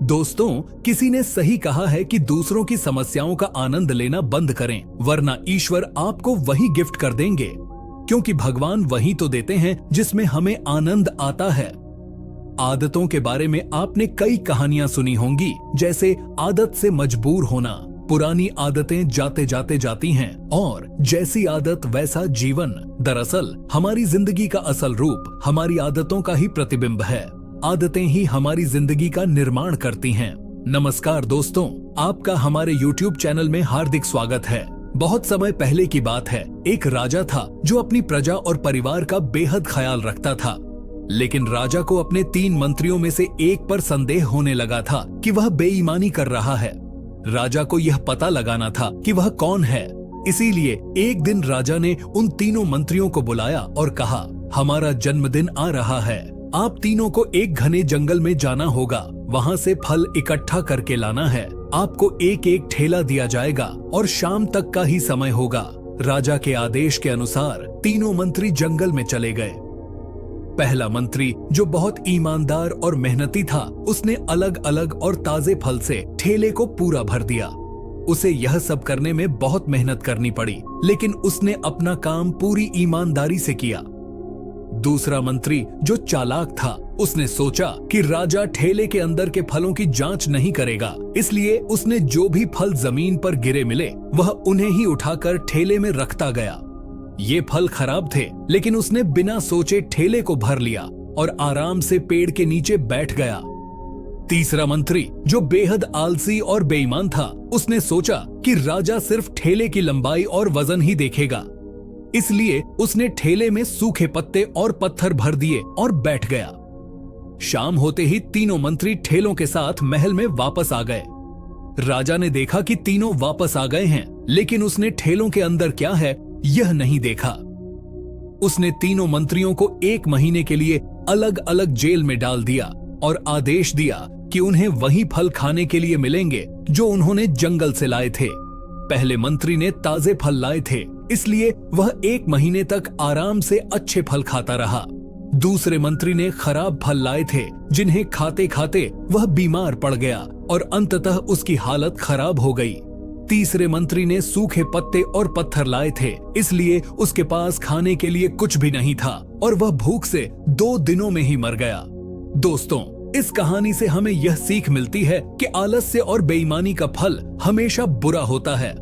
दोस्तों, किसी ने सही कहा है कि दूसरों की समस्याओं का आनंद लेना बंद करें, वरना ईश्वर आपको वही गिफ्ट कर देंगे, क्योंकि भगवान वही तो देते हैं जिसमें हमें आनंद आता है। आदतों के बारे में आपने कई कहानियां सुनी होंगी, जैसे आदत से मजबूर होना, पुरानी आदतें जाते जाते जाती हैं और जैसी आदत वैसा जीवन। दरअसल हमारी जिंदगी का असल रूप हमारी आदतों का ही प्रतिबिंब है। आदतें ही हमारी जिंदगी का निर्माण करती हैं। नमस्कार दोस्तों, आपका हमारे YouTube चैनल में हार्दिक स्वागत है। बहुत समय पहले की बात है, एक राजा था जो अपनी प्रजा और परिवार का बेहद ख्याल रखता था। लेकिन राजा को अपने 3 मंत्रियों में से एक पर संदेह होने लगा था कि वह बेईमानी कर रहा है। राजा को यह पता लगाना था कि वह कौन है। इसीलिए एक दिन राजा ने उन तीनों मंत्रियों को बुलाया और कहा, हमारा जन्मदिन आ रहा है, आप तीनों को एक घने जंगल में जाना होगा, वहाँ से फल इकट्ठा करके लाना है। आपको एक एक ठेला दिया जाएगा और शाम तक का ही समय होगा। राजा के आदेश के अनुसार तीनों मंत्री जंगल में चले गए। पहला मंत्री, जो बहुत ईमानदार और मेहनती था, उसने अलग अलग और ताजे फल से ठेले को पूरा भर दिया। उसे यह सब करने में बहुत मेहनत करनी पड़ी, लेकिन उसने अपना काम पूरी ईमानदारी से किया। दूसरा मंत्री, जो चालाक था, उसने सोचा कि राजा ठेले के अंदर के फलों की जांच नहीं करेगा, इसलिए उसने जो भी फल जमीन पर गिरे मिले वह उन्हें ही उठाकर ठेले में रखता गया। ये फल खराब थे, लेकिन उसने बिना सोचे ठेले को भर लिया और आराम से पेड़ के नीचे बैठ गया। तीसरा मंत्री, जो बेहद आलसी और बेईमान था, उसने सोचा कि राजा सिर्फ ठेले की लंबाई और वजन ही देखेगा, इसलिए उसने ठेले में सूखे पत्ते और पत्थर भर दिए और बैठ गया। शाम होते ही तीनों मंत्री ठेलों के साथ महल में वापस आ गए। राजा ने देखा कि तीनों वापस आ गए हैं, लेकिन उसने ठेलों के अंदर क्या है यह नहीं देखा। उसने तीनों मंत्रियों को 1 महीने के लिए अलग अलग जेल में डाल दिया और आदेश दिया कि उन्हें वही फल खाने के लिए मिलेंगे जो उन्होंने जंगल से लाए थे। पहले मंत्री ने ताजे फल लाए थे, इसलिए वह 1 महीने तक आराम से अच्छे फल खाता रहा। दूसरे मंत्री ने खराब फल लाए थे, जिन्हें खाते खाते वह बीमार पड़ गया और अंततः उसकी हालत खराब हो गई। तीसरे मंत्री ने सूखे पत्ते और पत्थर लाए थे, इसलिए उसके पास खाने के लिए कुछ भी नहीं था और वह भूख से 2 दिनों में ही मर गया। दोस्तों, इस कहानी से हमें यह सीख मिलती है कि आलस्य और बेईमानी का फल हमेशा बुरा होता है।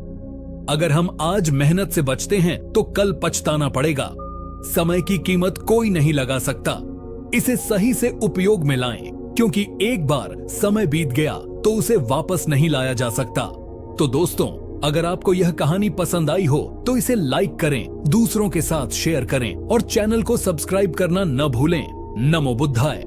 अगर हम आज मेहनत से बचते हैं तो कल पछताना पड़ेगा। समय की कीमत कोई नहीं लगा सकता। इसे सही से उपयोग में लाएं, क्योंकि एक बार समय बीत गया तो उसे वापस नहीं लाया जा सकता। तो दोस्तों, अगर आपको यह कहानी पसंद आई हो तो इसे लाइक करें, दूसरों के साथ शेयर करें और चैनल को सब्सक्राइब करना न भूलें। नमो बुद्धाय।